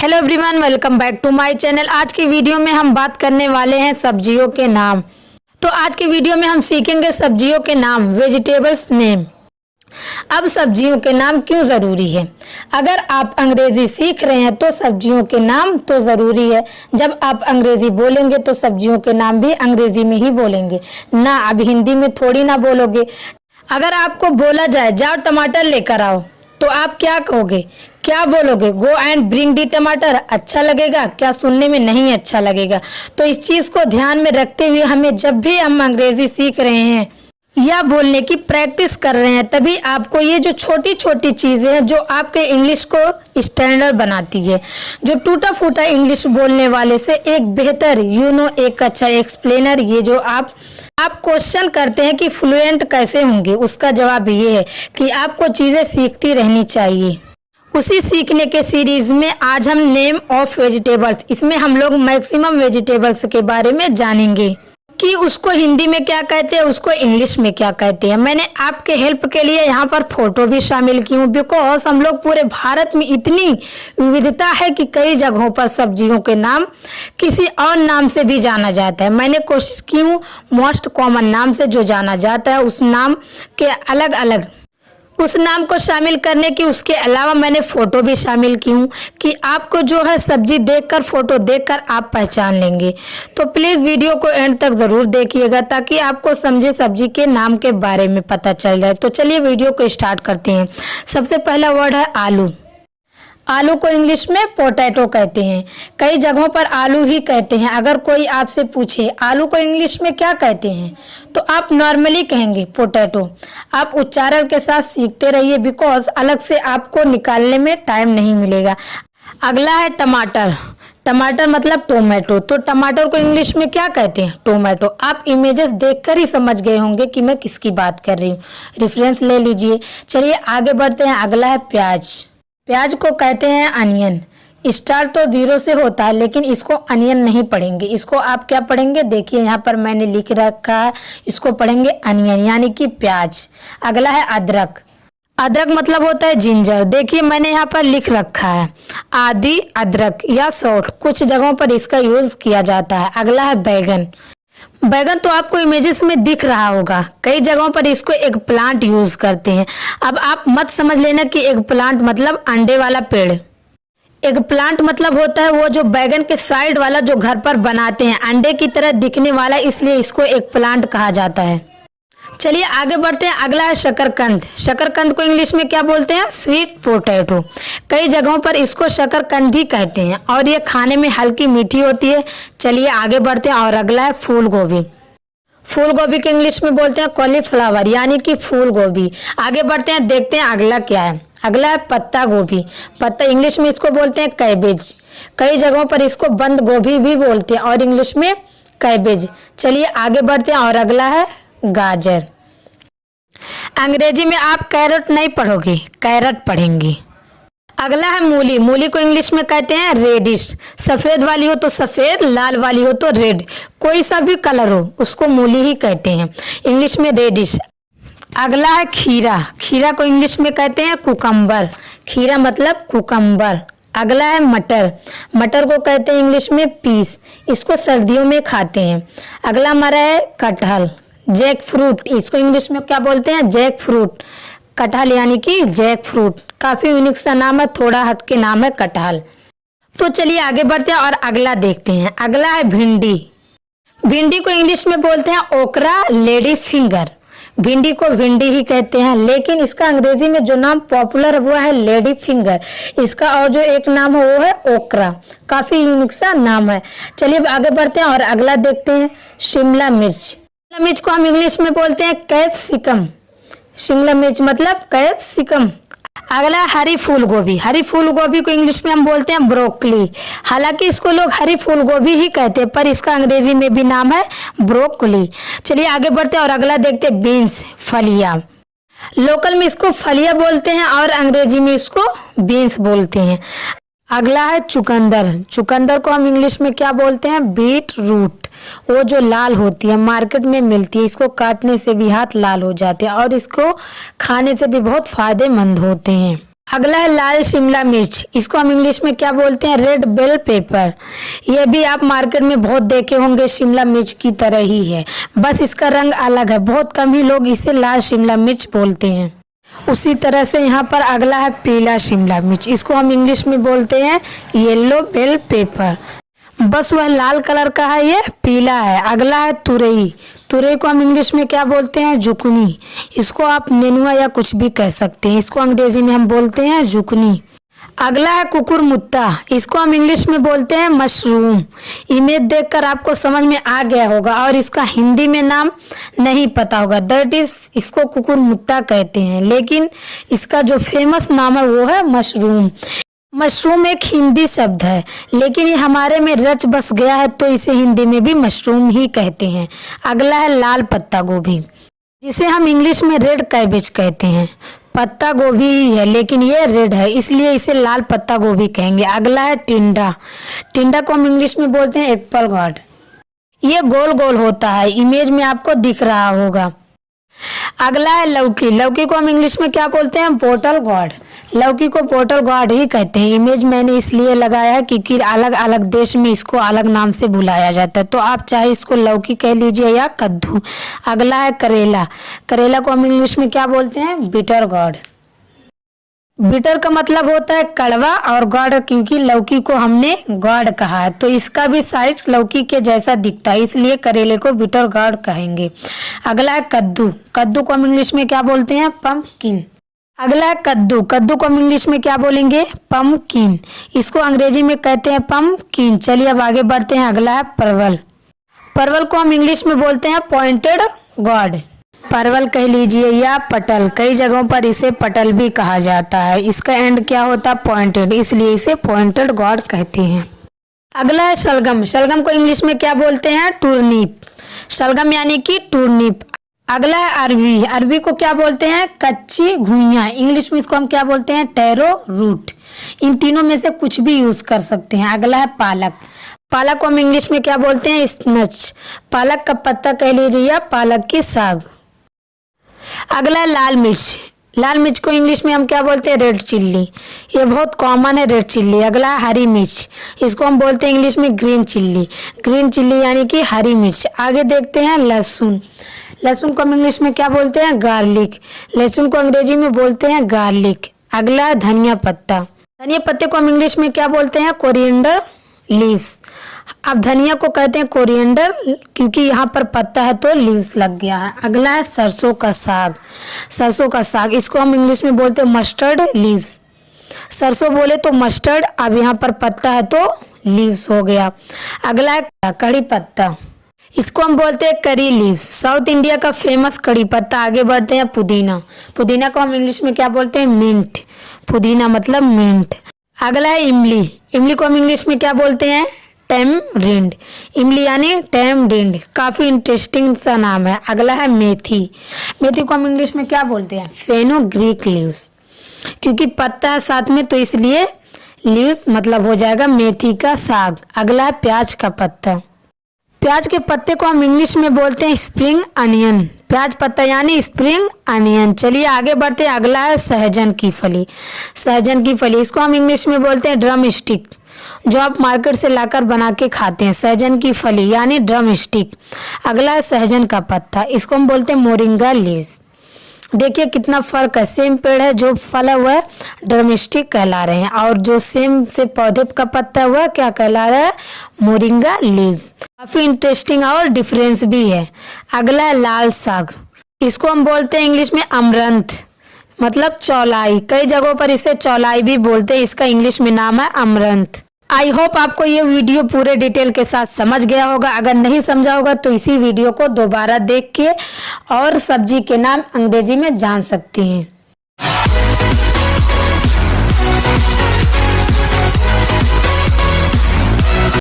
Hello everyone, welcome back to my channel. आज की video में हम बात करने वाले हैं सब्जियों के नाम। तो आज की वीडियो में हम सीखेंगे सब्जियों के नाम, वेजिटेबल्स नेम। अब सब्जियों के नाम क्यों ज़रूरी है? अगर आप अंग्रेज़ी सीख रहे हैं तो सब्जियों के नाम तो ज़रूरी है। जब आप अंग्रेज़ी बोलेंगे तो सब्जियों के नाम भी अंग्रेज़ी में ही बोलेंगे ना, अब हिंदी में थोड़ी ना बोलोगे। अगर आपको बोला जाए जाओ टमाटर लेकर आओ, तो आप क्या कहोगे, क्या बोलोगे? गो एंड ब्रिंग दी टमाटर। अच्छा लगेगा क्या? सुनने में नहीं अच्छा लगेगा। तो इस चीज़ को ध्यान में रखते हुए हमें जब भी हम अंग्रेज़ी सीख रहे हैं या बोलने की प्रैक्टिस कर रहे हैं, तभी आपको ये जो छोटी छोटी चीज़ें हैं जो आपके इंग्लिश को स्टैंडर्ड बनाती है, जो टूटा फूटा इंग्लिश बोलने वाले से एक बेहतर एक अच्छा एक्सप्लेनर, ये जो आप क्वेश्चन करते हैं कि फ्लुएंट कैसे होंगे, उसका जवाब ये है कि आपको चीज़ें सीखती रहनी चाहिए। उसी सीखने के सीरीज में आज हम नेम ऑफ वेजिटेबल्स, इसमें हम लोग मैक्सिमम वेजिटेबल्स के बारे में जानेंगे कि उसको हिंदी में क्या कहते हैं, उसको इंग्लिश में क्या कहते हैं। मैंने आपके हेल्प के लिए यहाँ पर फोटो भी शामिल की हूँ, बिकॉज हम लोग पूरे भारत में इतनी विविधता है कि कई जगहों पर सब्जियों के नाम किसी और नाम से भी जाना जाता है। मैंने कोशिश की हूँ मोस्ट कॉमन नाम से जो जाना जाता है उस नाम के अलग अलग उस नाम को शामिल करने की, उसके अलावा मैंने फ़ोटो भी शामिल की हूँ कि आपको जो है सब्जी देखकर, फ़ोटो देखकर आप पहचान लेंगे। तो प्लीज़ वीडियो को एंड तक ज़रूर देखिएगा ताकि आपको समझे सब्जी के नाम के बारे में पता चल जाए। तो चलिए वीडियो को स्टार्ट करते हैं। सबसे पहला वर्ड है आलू। आलू को इंग्लिश में पोटैटो कहते हैं। कई जगहों पर आलू ही कहते हैं। अगर कोई आपसे पूछे आलू को इंग्लिश में क्या कहते हैं, तो आप नॉर्मली कहेंगे पोटैटो। आप उच्चारण के साथ सीखते रहिए, बिकॉज अलग से आपको निकालने में टाइम नहीं मिलेगा। अगला है टमाटर। टमाटर मतलब टोमेटो। तो टमाटर को इंग्लिश में क्या कहते हैं? टोमेटो। आप इमेजेस देखकर ही समझ गए होंगे कि मैं किसकी बात कर रही हूँ, रेफरेंस ले लीजिए। चलिए आगे बढ़ते हैं। अगला है प्याज। प्याज को कहते हैं अनियन। स्टार्ट तो जीरो से होता है, लेकिन इसको अनियन नहीं पढ़ेंगे, इसको आप क्या पढ़ेंगे? देखिए यहाँ पर मैंने लिख रखा है, इसको पढ़ेंगे अनियन यानी कि प्याज। अगला है अदरक। अदरक मतलब होता है जिंजर। देखिए मैंने यहाँ पर लिख रखा है आदि अदरक या सॉल्ट, कुछ जगहों पर इसका यूज किया जाता है। अगला है बैगन। बैगन तो आपको इमेजेस में दिख रहा होगा, कई जगहों पर इसको एग प्लांट यूज करते हैं। अब आप मत समझ लेना कि एग प्लांट मतलब अंडे वाला पेड़। एग प्लांट मतलब होता है वो जो बैगन के साइड वाला जो घर पर बनाते हैं, अंडे की तरह दिखने वाला, इसलिए इसको एग प्लांट कहा जाता है। चलिए आगे बढ़ते हैं। अगला है शकरकंद। शकरकंद को इंग्लिश में क्या बोलते हैं? Sweet potato. कई जगहों पर इसको शकरकंद ही कहते हैं और ये खाने में हल्की मीठी होती है। चलिए आगे बढ़ते हैं और अगला है फूल गोभी। फूल गोभी को इंग्लिश में बोलते हैं कॉलीफ्लावर यानी कि फूल गोभी। आगे बढ़ते हैं, देखते हैं अगला क्या है। अगला है पत्ता गोभी। पत्ता इंग्लिश में इसको बोलते हैं कैबेज। कई जगहों पर इसको बंद गोभी भी बोलते हैं और इंग्लिश में कैबेज। चलिए आगे बढ़ते हैं और अगला है गाजर। अंग्रेजी में आप कैरेट नहीं पढ़ोगे, कैरेट पढ़ेंगे। अगला है मूली। मूली को इंग्लिश में कहते हैं रेडिश। सफ़ेद वाली हो तो सफ़ेद, लाल वाली हो तो रेड, कोई सा भी कलर हो उसको मूली ही कहते हैं, इंग्लिश में रेडिश। अगला है खीरा। खीरा को इंग्लिश में कहते हैं कुकम्बर। खीरा मतलब कुकम्बर। अगला है मटर। मटर को कहते हैं इंग्लिश में पीस, इसको सर्दियों में खाते हैं। अगला हमारा है कटहल, जैक फ्रूट। इसको इंग्लिश में क्या बोलते हैं? Jack fruit. कटहल यानी कि जैक फ्रूट, काफ़ी यूनिक सा नाम है, थोड़ा हटके नाम है कटहल। तो चलिए आगे बढ़ते हैं और अगला देखते हैं। अगला है भिंडी। भिंडी को इंग्लिश में बोलते हैं ओकरा, लेडी फिंगर। भिंडी को भिंडी ही कहते हैं, लेकिन इसका अंग्रेजी में जो नाम पॉपुलर हुआ है लेडी फिंगर, इसका और जो एक नाम है वो है ओकरा, काफ़ी यूनिक सा नाम है। चलिए आगे बढ़ते हैं और अगला देखते हैं शिमला मिर्च। शिमला मिर्च को हम इंग्लिश में बोलते हैं कैप्सिकम। शिमला मिर्च मतलब कैप्सिकम। अगला हरी फूल गोभी। हरी फूल गोभी को इंग्लिश में हम बोलते हैं ब्रोकली। हालांकि इसको लोग हरी फूल गोभी ही कहते हैं, पर इसका अंग्रेजी में भी नाम है ब्रोकली। चलिए आगे बढ़ते हैं और अगला देखते हैं बीन्स, फलिया। लोकल में इसको फलिया बोलते हैं और अंग्रेजी में इसको बीन्स बोलते हैं। अगला है चुकंदर। चुकंदर को हम इंग्लिश में क्या बोलते हैं? Beetroot. वो जो लाल होती है, मार्केट में मिलती है, इसको काटने से भी हाथ लाल हो जाते हैं और इसको खाने से भी बहुत फायदेमंद होते हैं। अगला है लाल शिमला मिर्च, इसको हम इंग्लिश में क्या बोलते हैं, रेड बेल पेपर। ये भी आप मार्केट में बहुत देखे होंगे, शिमला मिर्च की तरह ही है, बस इसका रंग अलग है। बहुत कम ही लोग इसे लाल शिमला मिर्च बोलते हैं। उसी तरह से यहाँ पर अगला है पीला शिमला मिर्च, इसको हम इंग्लिश में बोलते हैं येलो बेल पेपर। बस वह लाल कलर का है, ये पीला है। अगला है तुरई, तुरई को हम इंग्लिश में क्या बोलते हैं, जुकनी। इसको आप नेनुआ या कुछ भी कह सकते हैं, इसको अंग्रेजी में हम बोलते हैं जुकनी। अगला है कुकुरमुत्ता, इसको हम इंग्लिश में बोलते हैं मशरूम। इमेज देखकर आपको समझ में आ गया होगा और इसका हिंदी में नाम नहीं पता होगा, दैट इज इसको कुकुरमुत्ता कहते हैं, लेकिन इसका जो फेमस नाम है वो है मशरूम। मशरूम एक हिंदी शब्द है, लेकिन ये हमारे में रच बस गया है तो इसे हिंदी में भी मशरूम ही कहते हैं। अगला है लाल पत्ता गोभी, जिसे हम इंग्लिश में रेड कैबेज कहते हैं। पत्ता गोभी ही है लेकिन ये रेड है, इसलिए इसे लाल पत्ता गोभी कहेंगे। अगला है टिंडा, टिंडा को हम इंग्लिश में बोलते हैं एप्पल गॉड। ये गोल गोल होता है, इमेज में आपको दिख रहा होगा। अगला है लौकी, लौकी को हम इंग्लिश में क्या बोलते हैं, बोटल गॉड। लौकी को बोटल गॉड ही कहते हैं। इमेज मैंने इसलिए लगाया है क्योंकि अलग अलग देश में इसको अलग नाम से बुलाया जाता है, तो आप चाहे इसको लौकी कह लीजिए या कद्दू। अगला है करेला, करेला को हम इंग्लिश में क्या बोलते हैं, बिटर गॉड। बिटर का मतलब होता है कड़वा और गॉड क्योंकि लौकी को हमने गॉड कहा है, तो इसका भी साइज लौकी के जैसा दिखता है, इसलिए करेले को बिटर गॉड कहेंगे। अगला है कद्दू, कद्दू को हम इंग्लिश में क्या बोलते हैं, पम्पकिन। अगला है कद्दू, कद्दू को हम इंग्लिश में क्या बोलेंगे, पम्पकिन। इसको अंग्रेजी में कहते हैं पम्पकिन। चलिए अब आगे बढ़ते हैं। अगला है परवल, परवल को हम इंग्लिश में बोलते हैं पॉइंटेड गॉड। परवल कह लीजिए या पटल, कई जगहों पर इसे पटल भी कहा जाता है। इसका एंड क्या होता है, पॉइंटेड, इसलिए इसे पॉइंटेड गॉड कहते हैं। अगला है शलगम, शलगम को इंग्लिश में क्या बोलते हैं, टूर्निप। शलगम यानी कि टूर्निप। अगला है अरबी, अरबी को क्या बोलते हैं, कच्ची घुइयां। इंग्लिश में इसको हम क्या बोलते हैं, टैरो रूट। इन तीनों में से कुछ भी यूज कर सकते हैं। अगला है पालक, पालक को हम इंग्लिश में क्या बोलते हैं, स्पिनच। पालक का पत्ता कह लीजिए या पालक की साग। अगला है लाल मिर्च, लाल मिर्च को इंग्लिश में हम क्या बोलते हैं, रेड चिल्ली। ये बहुत कॉमन है रेड चिल्ली। अगला है हरी मिर्च, इसको हम बोलते हैं इंग्लिश में ग्रीन चिल्ली। ग्रीन चिल्ली यानी कि हरी मिर्च। आगे देखते हैं लहसुन, लहसुन को हम इंग्लिश में क्या बोलते हैं, गार्लिक। लहसुन को अंग्रेजी में बोलते हैं गार्लिक। अगला है धनिया पत्ता, धनिया पत्ते को हम इंग्लिश में क्या बोलते हैं, कोरिएंडर लीव्स। अब धनिया को कहते हैं कोरिएंडर क्योंकि यहाँ पर पत्ता है तो लीव्स लग गया है। अगला है सरसों का साग, सरसों का साग, इसको हम इंग्लिश में बोलते हैं मस्टर्ड लीव्स। सरसों बोले तो मस्टर्ड, अब यहाँ पर पत्ता है तो लीव्स हो गया। अगला है कड़ी पत्ता, इसको हम बोलते हैं करी लीव्स। साउथ इंडिया का फेमस कड़ी पत्ता। आगे बढ़ते हैं पुदीना, पुदीना को हम इंग्लिश में क्या बोलते हैं, मिंट। पुदीना मतलब मिंट। अगला है इमली, इमली को हम इंग्लिश में क्या बोलते हैं, टैमरिंड। इमली यानी टैमरिंड, काफी इंटरेस्टिंग सा नाम है। अगला है मेथी, मेथी को हम इंग्लिश में क्या बोलते हैं, फेनुग्रीक लीव्स। क्योंकि पत्ता है साथ में तो इसलिए लीव्स मतलब हो जाएगा मेथी का साग। अगला है प्याज का पत्ता, प्याज के पत्ते को हम इंग्लिश में बोलते हैं स्प्रिंग अनियन। प्याज पत्ता यानी स्प्रिंग अनियन। चलिए आगे बढ़ते हैं। अगला है सहजन की फली, सहजन की फली, इसको हम इंग्लिश में बोलते हैं ड्रम स्टिक, जो आप मार्केट से लाकर बना के खाते हैं। सहजन की फली यानी ड्रम स्टिक। अगला है सहजन का पत्ता, इसको हम बोलते हैं मोरिंगा लीव्स। देखिए कितना फर्क है, सेम पेड़ है, जो फल है वह ड्रमस्टिक कहला रहे हैं और जो सेम से पौधे का पत्ता है वह क्या कहला रहा है, मोरिंगा लीव्स। काफी इंटरेस्टिंग और डिफरेंस भी है। अगला है लाल साग, इसको हम बोलते हैं इंग्लिश में अमरंथ, मतलब चौलाई। कई जगहों पर इसे चौलाई भी बोलते हैं, इसका इंग्लिश में नाम है अमरंथ। आई होप आपको ये वीडियो पूरे डिटेल के साथ समझ गया होगा। अगर नहीं समझा होगा तो इसी वीडियो को दोबारा देख के और सब्जी के नाम अंग्रेजी में जान सकती हैं।